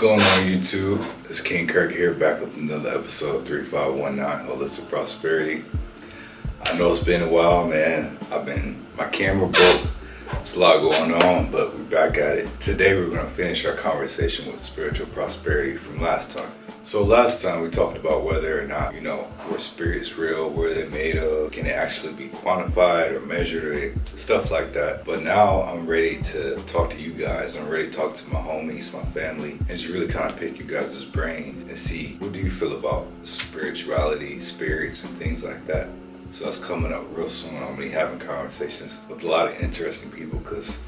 going on YouTube? It's King Kirk here, back with another episode of 3519 Holistic Prosperity. I know it's been a while, man. My camera broke. There's a lot going on, but we're back at it. Today we're going to finish our conversation with spiritual prosperity from last time. So last time we talked about whether or not, were spirits real, what are they made of, can it actually be quantified or measured, stuff like that. But now I'm ready to talk to you guys. I'm ready to talk to my homies, my family, and just really kind of pick you guys' brains and see, what do you feel about spirituality, spirits, and things like that. So that's coming up real soon. I'm going to be having conversations with a lot of interesting people because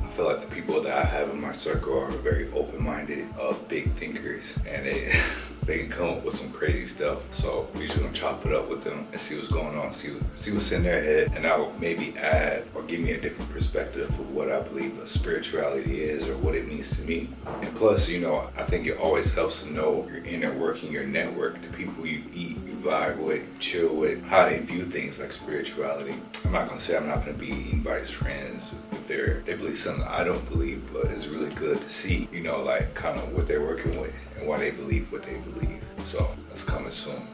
I feel like the people that I have in my circle are very open-minded, big thinkers, and they can come up with some crazy stuff. So we're just gonna chop it up with them and see what's going on, see what's in their head, and I'll maybe add or give me a different perspective of what I believe spirituality is or what it means to me. And plus, I think it always helps to know your inner working, your network, the people you eat, you vibe with, you chill with, how they view things like spirituality. I'm not gonna say I'm not gonna be anybody's friends if they believe something I don't believe, but it's really good to see, like kind of what they're working with and why they believe what they believe. So that's coming soon.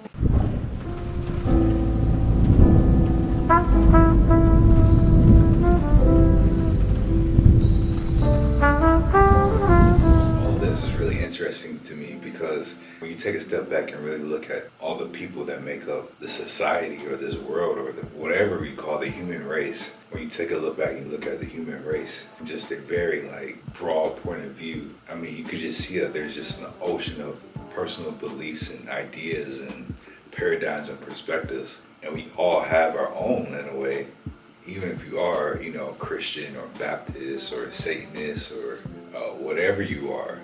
All of this is really interesting to me because when you take a step back and really look at all the people that make up the society or this world or whatever we call the human race, when you take a look back and you look at the human race, just a very broad point of view, you could just see that there's just an ocean of personal beliefs and ideas and paradigms and perspectives, and we all have our own in a way. Even if you are, Christian or Baptist or Satanist or whatever you are,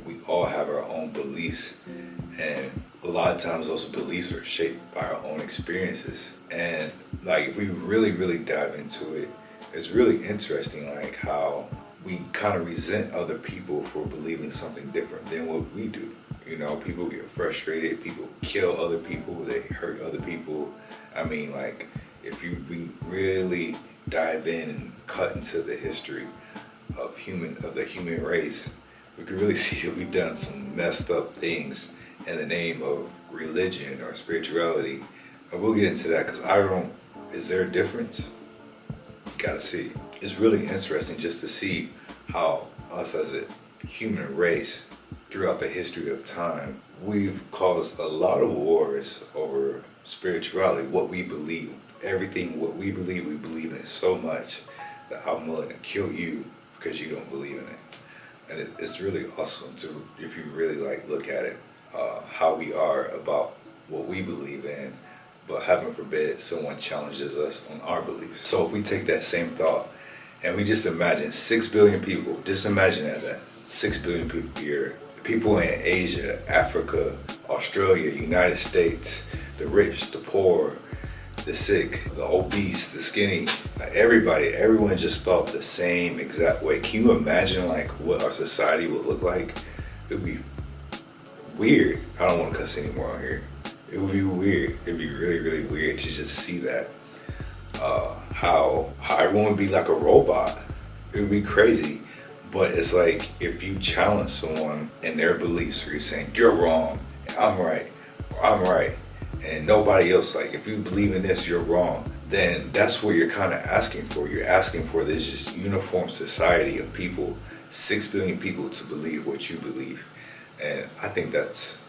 we all have our own beliefs, and a lot of times those beliefs are shaped by our own experiences. And if we really, really dive into it, it's really interesting how we kind of resent other people for believing something different than what we do. People get frustrated, people kill other people, they hurt other people. If we really dive in and cut into the history of the human race, we can really see that we've done some messed up things in the name of religion or spirituality. And we'll get into that because is there a difference? Gotta see. It's really interesting just to see how us as a human race throughout the history of time, we've caused a lot of wars over spirituality, what we believe. Everything what we believe in it so much that I'm willing to kill you because you don't believe in it. And it's really awesome to, if you really look at it, how we are about what we believe in, but heaven forbid someone challenges us on our beliefs. So if we take that same thought and we just imagine 6 billion people, just imagine that 6 billion people here, people in Asia, Africa, Australia, United States, the rich, the poor, the sick, the obese, the skinny, everyone just thought the same exact way. Can you imagine what our society would look like? It would be weird. I don't want to cuss anymore on here. It would be weird. It'd be really, really weird to just see that. How everyone would be like a robot. It would be crazy. But it's if you challenge someone in their beliefs, or you're saying you're wrong and I'm right, or I'm right and nobody else, if you believe in this, you're wrong, then that's what you're kind of asking for. You're asking for this just uniform society of people, 6 billion people, to believe what you believe. And I think that's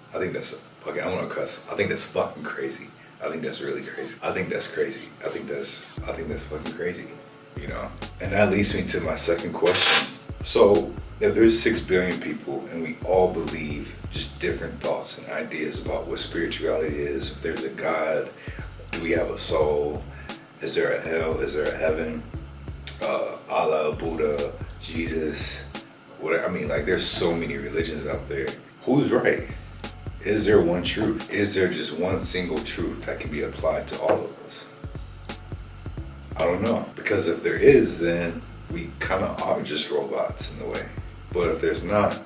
fucking, I'm gonna cuss. I think that's fucking crazy. I think that's really crazy. I think that's crazy. I think that's fucking crazy, And that leads me to my second question. So if there's 6 billion people and we all believe just different thoughts and ideas about what spirituality is, if there's a God, do we have a soul, is there a hell, is there a heaven, Allah, Buddha, Jesus, whatever. There's so many religions out there. Who's right? Is there one truth? Is there just one single truth that can be applied to all of us? I don't know. Because if there is, then we kind of are just robots in a way. But if there's not,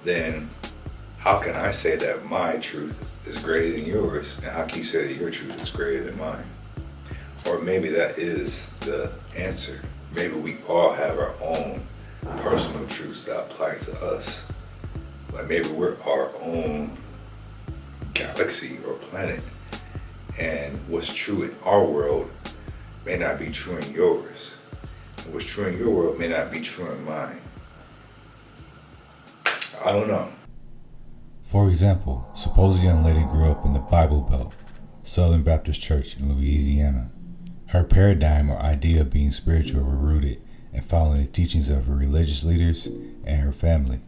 then how can I say that my truth is greater than yours? And how can you say that your truth is greater than mine? Or maybe that is the answer. Maybe we all have our own personal truths that apply to us. Like maybe we're our own galaxy or planet, and what's true in our world may not be true in yours. And what's true in your world may not be true in mine. I don't know. For example, suppose a young lady grew up in the Bible Belt, Southern Baptist Church in Louisiana. Her paradigm or idea of being spiritual were rooted in following the teachings of her religious leaders and her family.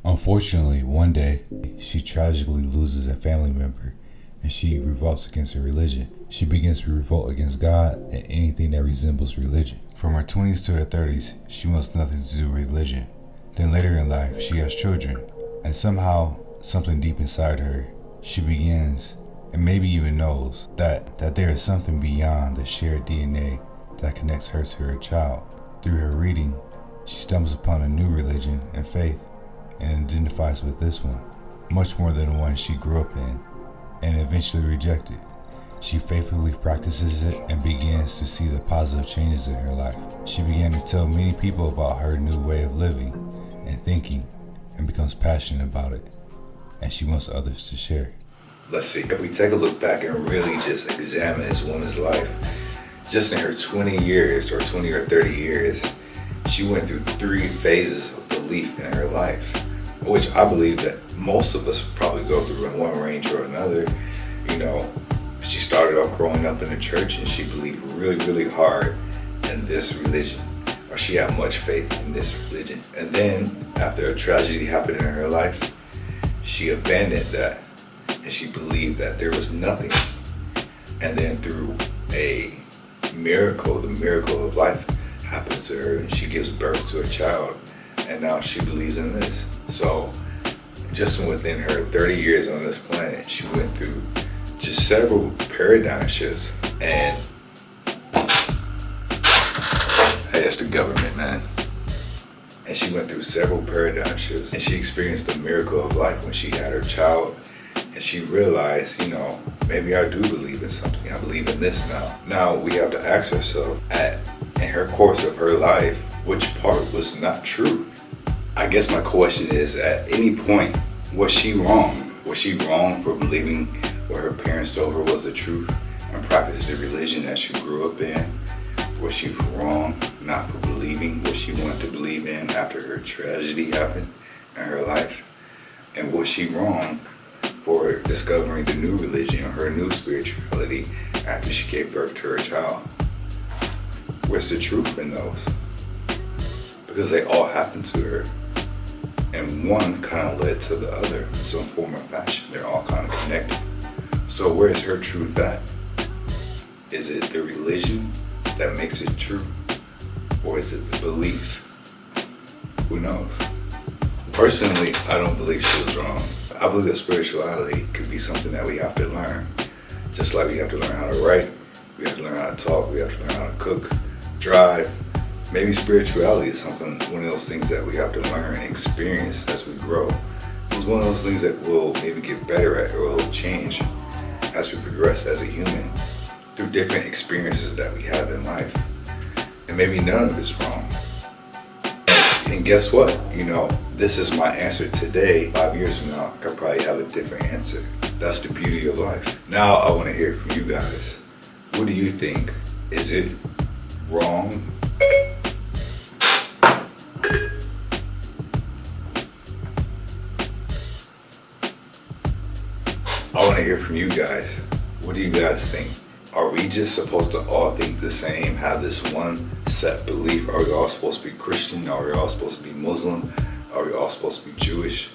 Unfortunately, one day, she tragically loses a family member and she revolts against her religion. She begins to revolt against God and anything that resembles religion. From her 20s to her 30s, she wants nothing to do with religion. Then later in life, she has children, and somehow, something deep inside her, she begins, and maybe even knows, that there is something beyond the shared DNA that connects her to her child. Through her reading, she stumbles upon a new religion and faith, and identifies with this one, much more than the one she grew up in, and eventually rejected. She faithfully practices it and begins to see the positive changes in her life. She began to tell many people about her new way of living and thinking, and becomes passionate about it, and she wants others to share. Let's see, if we take a look back and really just examine this woman's life, just in her 20 years or 20 or 30 years, she went through 3 phases of belief in her life, which I believe that most of us probably go through in one range or another. You know, she started off growing up in the church and she believed really, really hard in this religion, or she had much faith in this religion. And then after a tragedy happened in her life, she abandoned that and she believed that there was nothing. And then through a miracle, the miracle of life happens to her and she gives birth to a child, and now she believes in this. So just within her 30 years on this planet, she went through just several paradigm shifts. And hey, it's the government, man. And she went through several paradigm shifts, and she experienced the miracle of life when she had her child. And she realized, you know, maybe I do believe in something. I believe in this now. Now we have to ask ourselves, in her course of her life, which part was not true? I guess my question is, at any point, was she wrong? Was she wrong for believing what her parents told her was the truth and practiced the religion that she grew up in? Was she wrong not for believing what she wanted to believe in after her tragedy happened in her life? And was she wrong for discovering the new religion or her new spirituality after she gave birth to her child? Where's the truth in those? Because they all happened to her, and one kind of led to the other in some form or fashion. They're all kind of connected. So where's her truth at? Is it the religion that makes it true, or is it the belief? Who knows? Personally, I don't believe she was wrong. I believe that spirituality could be something that we have to learn. Just like we have to learn how to write, we have to learn how to talk, we have to learn how to cook, drive. Maybe spirituality is one of those things that we have to learn and experience as we grow. It's one of those things that we'll maybe get better at, or will change as we progress as a human through different experiences that we have in life. And maybe none of it's wrong. And guess what? You know, this is my answer today. 5 years from now, I could probably have a different answer. That's the beauty of life. Now I want to hear from you guys. What do you think? Is it wrong? I want to hear from you guys. What do you guys think? Are we just supposed to all think the same, have this one set belief? Are we all supposed to be Christian? Are we all supposed to be Muslim? Are we all supposed to be Jewish?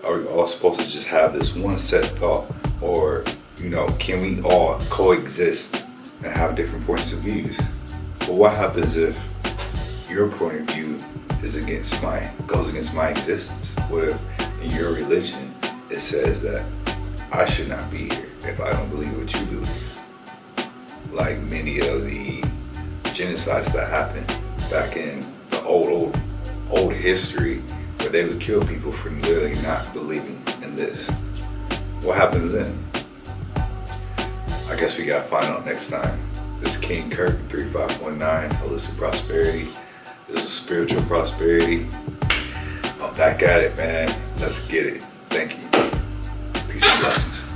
Are we all supposed to just have this one set thought? Or, you know, can we all coexist and have different points of views? But what happens if your point of view is goes against my existence? What if in your religion it says that I should not be here if I don't believe what you believe? Like many of the genocides that happened back in the old history, where they would kill people for literally not believing in this. What happens then? I guess we gotta find out next time. This is King Kirk, 3519, Holistic Prosperity. This is Spiritual Prosperity. I'm back at it, man. Let's get it. Thank you. Peace and blessings.